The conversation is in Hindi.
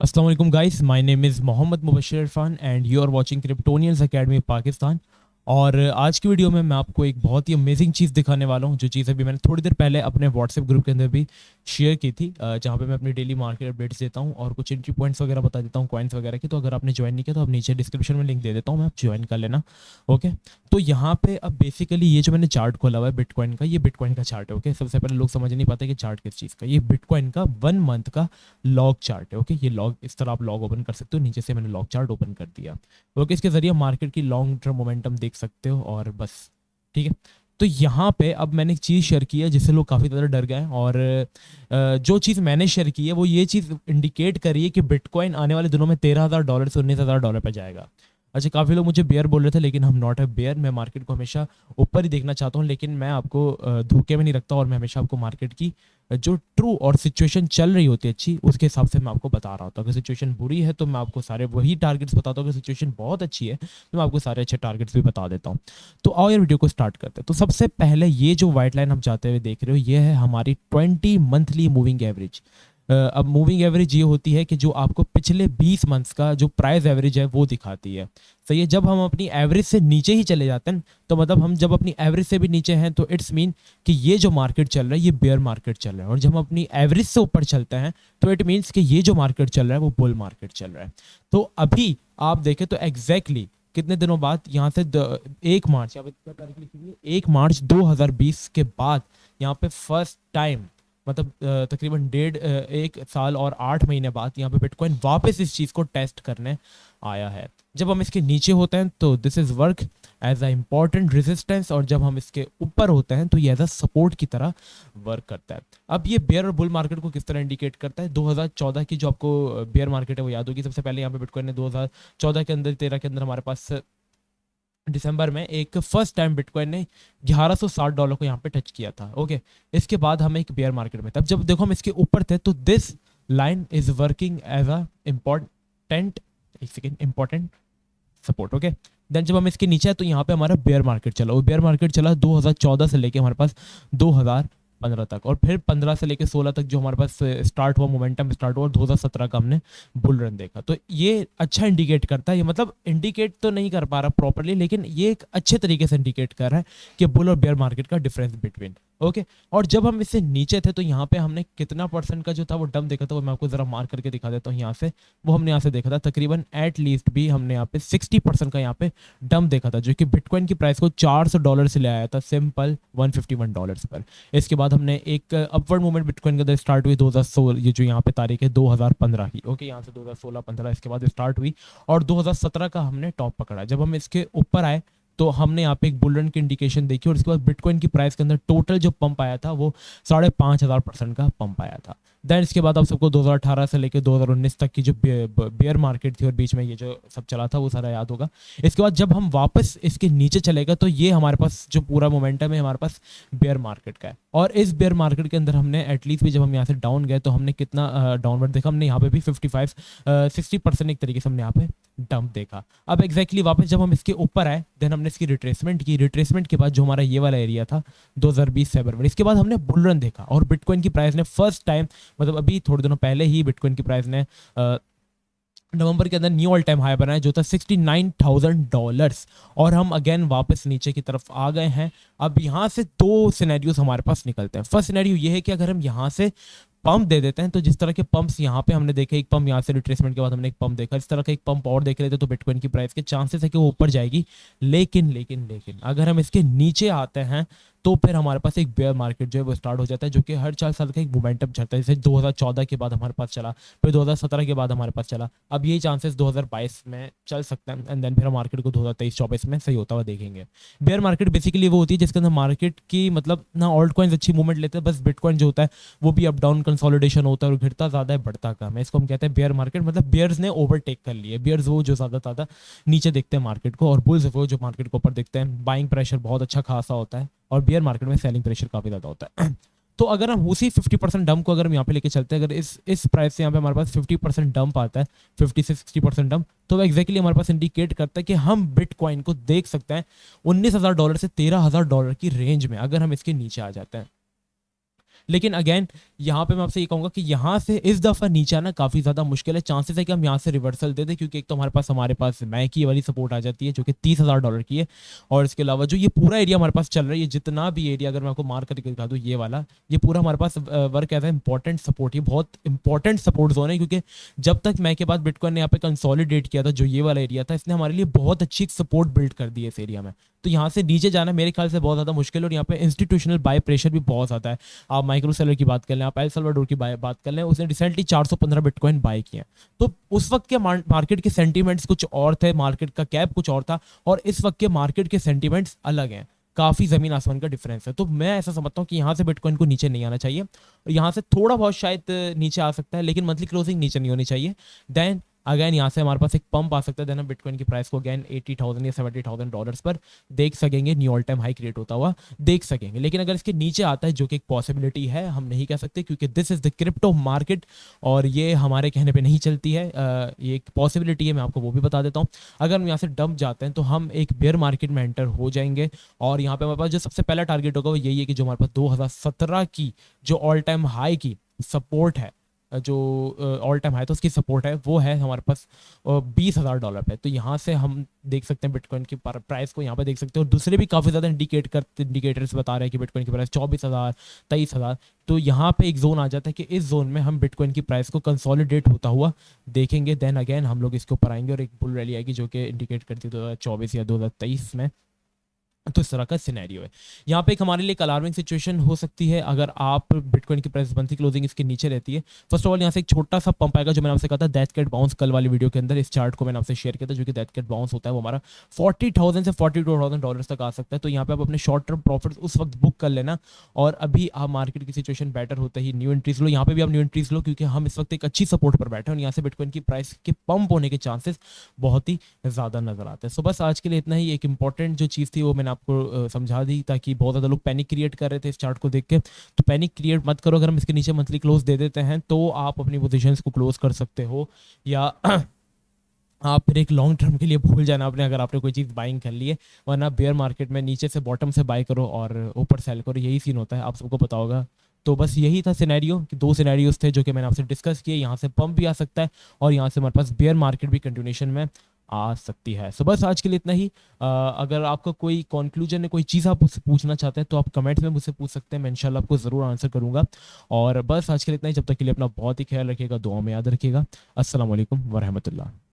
अस्सलाम वालेकुम guys, my name is Mohammad Mubashir Irfan and you are watching Kryptonians Academy Pakistan. और आज की वीडियो में मैं आपको एक बहुत ही अमेजिंग चीज़ दिखाने वाला हूँ, जो चीज़ अभी मैंने थोड़ी देर पहले अपने व्हाट्सएप ग्रुप के अंदर भी शेयर की थी, जहाँ पे मैं अपनी डेली मार्केट अपडेट्स देता हूँ और कुछ एंट्री पॉइंट्स वगैरह बता देता हूँ कॉइन्स वगैरह की। तो अगर आपने ज्वाइन नहीं किया तो आप नीचे डिस्क्रिप्शन में लिंक दे देता हूँ, मैं आप ज्वाइन कर लेना। ओके, तो यहाँ पे अब बेसिकली ये जो मैंने चार्ट खोला हुआ है बिटकॉइन का, ये बिटकॉइन का चार्ट है। ओके, सबसे पहले लोग समझ नहीं पाते कि चार्ट किस चीज़ का, ये बिटकॉइन का 1 मंथ का लॉग चार्ट है। ओके, ये लॉग इस तरह आप लॉग ओपन कर सकते हो, नीचे से मैंने लॉग चार्ट ओपन कर दिया। ओके, इसके जरिए मार्केट की लॉन्ग टर्म मोमेंटम देख सकते हो और बस ठीक है। तो यहाँ पे अब मैंने एक चीज़ शेयर की है जिससे लोग काफ़ी ज़्यादा डर गए हैं, और जो चीज़ मैंने शेयर की है वो ये चीज़ इंडिकेट करी है कि बिटकॉइन आने वाले दिनों में $13,000 से $19,000 पे जाएगा। अच्छा, काफ़ी लोग मुझे बेयर बोल रहे थे, लेकिन हम नॉट अ बेयर। मैं मार्केट को हमेशा ऊपर ही देखना चाहता हूँ, लेकिन मैं आपको धोखे में नहीं रखता, और मैं हमेशा आपको मार्केट की जो ट्रू और सिचुएशन चल रही होती है अच्छी, उसके हिसाब से मैं आपको बता रहा होता हूँ। अगर सिचुएशन बुरी है तो मैं आपको सारे वही टारगेट्स बताता हूँ, अगर सिचुएशन बहुत अच्छी है तो मैं आपको सारे अच्छे टारगेट्स भी बता देता हूँ। तो आओ यार वीडियो को स्टार्ट करते हैं। तो सबसे पहले ये जो व्हाइट लाइन आप जाते हुए देख रहे हो, ये है हमारी 20 मंथली मूविंग एवरेज। अब मूविंग एवरेज ये होती है कि जो आपको पिछले 20 मंथ्स का जो प्राइस एवरेज है वो दिखाती है। सही है, जब हम अपनी एवरेज से नीचे ही चले जाते हैं, तो मतलब हम जब अपनी एवरेज से भी नीचे हैं तो इट्स मीन कि ये जो मार्केट चल रहा है ये बेयर मार्केट चल रहा है, और जब हम अपनी एवरेज से ऊपर चलते हैं तो इट मीन्स कि ये जो मार्केट चल रहा है वो बुल मार्केट चल रहा है। तो अभी आप देखें तो एग्जैक्टली कितने दिनों बाद, यहाँ से 1 मार्च, यहाँ पे तारीख लिखी हुई है 1 मार्च 2020 के बाद यहाँ पे फर्स्ट टाइम, मतलब तकरीबन 1 साल और 8 महीने बाद यहाँ पे बिटकॉइन वापस इस चीज़ को टेस्ट करने आया है। जब हम इसके नीचे होते हैं तो this is work as a important resistance, और जब हम इसके ऊपर होते हैं तो ये एज अ सपोर्ट की तरह वर्क करता है। अब ये बेयर और बुल मार्केट को किस तरह इंडिकेट करता है, 2014 की जो आपको बेयर मार्केट है वो याद होगी। सबसे पहले यहाँ पे बिटकॉइन ने 2014 के अंदर, 13 के अंदर हमारे पास दिसंबर में एक फर्स्ट टाइम बिटकॉइन ने $1160 को यहाँ पे टच किया था। ओके, इसके बाद हम एक बेयर मार्केट में, तब जब देखो हम इसके ऊपर थे तो this line is working as a important, एक second, important support. Okay, then जब हम इसके नीचे है तो यहाँ पे हमारा बेयर मार्केट चला, वो बेयर मार्केट चला 2014 से लेके हमारे पास 2015 तक, और फिर 15 से लेके 16 तक जो हमारे पास स्टार्ट हुआ, मोमेंटम स्टार्ट हुआ, और 2017 का हमने बुल रन देखा। तो ये अच्छा इंडिकेट करता है, ये मतलब इंडिकेट तो नहीं कर पा रहा प्रॉपरली, लेकिन ये एक अच्छे तरीके से इंडिकेट कर रहा है कि बुल और बेयर मार्केट का डिफरेंस बिटवीन। ओके, और जब हम इससे नीचे थे तो यहाँ पे हमने कितना परसेंट का जो था वो डम देखा था, वो मैं आपको जरा मार्क करके दिखा देता हूँ यहाँ से। वो हमने यहाँ से देखा था तकरीबन एट लीस्ट भी हमने यहाँ पे 60% का यहाँ पे डम देखा था, जो कि बिटकॉइन की प्राइस को $400 से ले आया था सिंपल $151 पर। इसके बाद हमने एक अपवर्ड मूवमेंट बिटकॉइन के अंदर स्टार्ट हुई 2016, ये जो यहाँ पे तारीख है 2015 की। ओके, यहाँ से 2016-15 इसके बाद स्टार्ट हुई, और 2017 का हमने टॉप पकड़ा। जब हम इसके ऊपर आए तो हमने यहाँ पे एक बुल रन की इंडिकेशन देखी, और इसके बाद बिटकॉइन की प्राइस के अंदर टोटल जो पंप आया था वो 5,500% का पंप आया था। देन इसके बाद आप सबको 2018 से लेकर 2019 तक की जो बेयर मार्केट थी और बीच में ये जो सब चला था वो सारा याद होगा। इसके बाद जब हम वापस इसके नीचे चलेगा तो ये हमारे पास जो पूरा मोमेंटम है हमारे पास बेयर मार्केट का है, और इस बेयर मार्केट के अंदर हमने एटलीस्ट भी, जब हम यहाँ से डाउन गए तो हमने कितना डाउनवर्ड देखा, हमने यहाँ पे भी 60% एक तरीके से हमने यहाँ पे डंप देखा। अब एग्जैक्टली वापस जब हम इसके ऊपर आए, देन हमने इसकी रिट्रेसमेंट की, रिट्रेसमेंट के बाद जो हमारा ये वाला एरिया था 2020 फरवरी, इसके बाद हमने बुल रन देखा, और बिटकॉइन की प्राइस ने फर्स्ट टाइम, मतलब अभी थोड़े दिनों पहले ही बिटकॉइन की प्राइस ने नवंबर के अंदर न्यू ऑल टाइम हाई बनाया जो था $69,000, और हम अगेन वापस नीचे की तरफ आ गए हैं। अब यहाँ से दो सिनेरियोज हमारे पास निकलते हैं। फर्स्ट सिनेरियो ये है कि अगर हम यहाँ से पंप दे देते हैं, तो जिस तरह के पंप्स यहाँ पे हमने देखे, एक पंप यहाँ से रिट्रेसमेंट के बाद हमने एक पंप देखा, इस तरह का एक पंप और देख लेते तो बिटकॉइन की प्राइस के चांसेस है कि वो ऊपर जाएगी। लेकिन अगर हम इसके नीचे आते हैं तो फिर हमारे पास एक बेयर मार्केट जो है वो स्टार्ट हो जाता है, जो कि हर 4 साल का एक मोमेंटम चलता है। जैसे 2014 के बाद हमारे पास चला, फिर 2017 के बाद हमारे पास चला, अब यही चांसेस 2022 में चल सकता है, एंड देन फिर हम मार्केट को 2023-24 में सही होता हुआ देखेंगे। बेयर मार्केट बेसिकली वो होती है जिसके अंदर मार्केट की, मतलब ना ऑल्ट कॉइन्स अच्छी मूवमेंट लेते हैं, बस बिटकॉइन जो होता है वो भी अप डाउन कंसोलिडेशन होता है, और घिरता ज़्यादा है बढ़ता कम है। इसको हम कहते हैं बेयर मार्केट, मतलब बेयर्स ने ओवरटेक कर लिए। बेयर्स वो जो ज़्यादा नीचे देखते हैं मार्केट को, और बुल्स वो जो मार्केट को ऊपर देखते हैं। बाइंग प्रेशर बहुत अच्छा खासा होता है, और बेयर मार्केट में सेलिंग प्रेशर काफ़ी ज़्यादा होता है। तो अगर हम उसी 50% डंप को अगर हम यहाँ पे लेके चलते हैं, अगर इस प्राइस से यहाँ पे हमारे पास 50% डंप आता है, 50 से 60% डंप, तो वो एक्जैक्टली हमारे पास इंडिकेट करता है कि हम बिटकॉइन को देख सकते हैं $19,000 से $13,000 की रेंज में, अगर हम इसके नीचे आ जाते हैं। लेकिन अगेन यहाँ पे मैं आपसे ये कहूँगा कि यहाँ से इस दफ़ा नीचे आना काफ़ी ज़्यादा मुश्किल है। चांसेस है कि हम यहाँ से रिवर्सल दे दें, क्योंकि एक तो हमारे पास मैक की वाली सपोर्ट आ जाती है जो कि $30,000 की है, और इसके अलावा जो ये पूरा एरिया हमारे पास चल रहा है, ये जितना भी एरिया अगर मैं आपको मार्क करके दिखा दूँ, ये वाला, ये पूरा हमारे पास work as a important support, ये बहुत इंपॉर्टेंट सपोर्ट जोन है, क्योंकि जब तक मैक के बाद बिटकॉइन ने यहाँ पे कंसोलिडेट किया था, जो ये वाला एरिया था, इसने हमारे लिए बहुत अच्छी सपोर्ट बिल्ड कर दी है इस एरिया में। तो यहाँ से नीचे जाना मेरे ख्याल से बहुत ज़्यादा मुश्किल है, और यहाँ पे इंस्टीट्यूशनल बाय प्रेशर भी बहुत ज़्यादा है। आप माइक्रो सेलर की बात कर लें, आप एल सल्वाडोर की बात कर लें, उसने रिसेंटली 415 बिटकॉइन बाय किए हैं। तो उस वक्त के मार्केट के सेंटीमेंट्स कुछ और थे, मार्केट का कैप कुछ और था, और इस वक्त के मार्केट के सेंटीमेंट्स अलग हैं। काफ़ी ज़मीन आसमान का डिफरेंस है। तो मैं ऐसा समझता हूँ कि यहाँ से बिटकॉइन को नीचे नहीं आना चाहिए, यहाँ से थोड़ा बहुत शायद नीचे आ सकता है, लेकिन मंथली क्लोजिंग नीचे नहीं होनी चाहिए। देन अगैन यहाँ से हमारे पास एक पंप आ सकता है, देन हम बिटकॉइन की प्राइस को अगैन $80,000 या $70,000 पर देख सकेंगे, knew all time high create होता हुआ देख सकेंगे। लेकिन अगर इसके नीचे आता है, जो कि एक पॉसिबिलिटी है, हम नहीं कह सकते, क्योंकि this is the crypto market और ये हमारे कहने पे नहीं चलती है। ये एक पॉसिबिलिटी है, मैं आपको वो भी बता देता हूँ। अगर हम यहाँ से डंप जाते हैं तो हम एक बेयर मार्केट में एंटर हो जाएंगे, और यहाँ पे हमारे पास जो सबसे पहला टारगेट होगा वो यही है कि जो हमारे पास 2017 की जो ऑल टाइम हाई की सपोर्ट है, जो ऑल टाइम हाई तो उसकी सपोर्ट है, वो है हमारे पास $20,000 पे। तो यहाँ से हम देख सकते हैं बिटकॉइन की प्राइस को, यहाँ पे देख सकते हैं, और दूसरे भी काफ़ी ज़्यादा इंडिकेटर्स बता रहे हैं कि बिटकॉइन की प्राइस 24,000, 23,000। तो यहाँ पे एक जोन आ जाता है कि इस जोन में हम बिटकॉइन की प्राइस को कंसोलिडेट होता हुआ देखेंगे। देन अगेन हम लोग इसके ऊपर आएंगे और एक बुल रैली आएगी जो कि इंडिकेट करती है 2024 या 2023 में। तो इस तरह का सिनेरियो है। यहाँ पे एक हमारे लिए एक अलार्मिंग सिचुएशन हो सकती है अगर आप बिटकॉइन की प्राइस मंथली क्लोजिंग इसके नीचे रहती है। फर्स्ट ऑफ ऑल यहाँ से एक छोटा सा पंप आएगा, जो मैंने आपसे कहा था डेथ कैट बाउंस कल वाली वीडियो के अंदर, इस चार्ट को मैंने आपसे शेयर किया था, जो कि डेथ कैट बाउंस होता है वो हमारा $40,000 से $42,000 तक आ सकता है। तो यहाँ पे आप अपने शॉर्ट टर्म प्रॉफिट उस वक्त बुक कर लेना, और अभी आप मार्केट की सिचुएशन बेटर होते ही न्यू एंट्रीज लो। यहाँ पे भी आप न्यू एंट्रीज लो, क्योंकि हम इस वक्त एक अच्छी सपोर्ट पर बैठे हैं, और यहाँ से बिटकॉइन की प्राइस के पंप होने के चांसेस बहुत ही ज़्यादा नजर आते हैं। सो बस आज के लिए इतना ही। एक इंपॉर्टेंट जो चीज़ थी वो मैंने आपको समझा दी, ताकि बहुत ज़्यादा लोग पैनिक क्रिएट कर रहे थे इस चार्ट को देख के। तो पैनिक क्रिएट मत करो। अगर हम इसके नीचे मंथली क्लोज दे देते हैं तो आप अपनी पोजीशंस को क्लोज कर सकते हो, या आप फिर एक लॉन्ग टर्म के लिए भूल जाना आपने, अगर आपने कोई चीज़ बाइंग कर ली है। वरना बेयर मार्केट में नीचे से बॉटम से बाय करो और ऊपर सेल करो, यही सीन होता है, आप सबको पता होगा। तो बस यही था सिनेरियो, कि दो सिनेरियोज थे जो कि मैंने आपसे डिस्कस किए। यहाँ से पंप भी आ सकता है, और यहाँ से हमारे पास बेयर मार्केट भी कंटिन्यूशन में आ सकती है। सो बस आज के लिए इतना ही। अगर आपका कोई कंक्लूजन है, कोई चीज़ आप मुझसे पूछना चाहते हैं, तो आप कमेंट्स में मुझसे पूछ सकते हैं, मैं इंशाल्लाह आपको ज़रूर आंसर करूंगा। और बस आज के लिए इतना ही। जब तक के लिए अपना बहुत ही ख्याल रखिएगा, दुआ में याद रखिएगा। अस्सलाम वालेकुम वरहमतुल्लाह।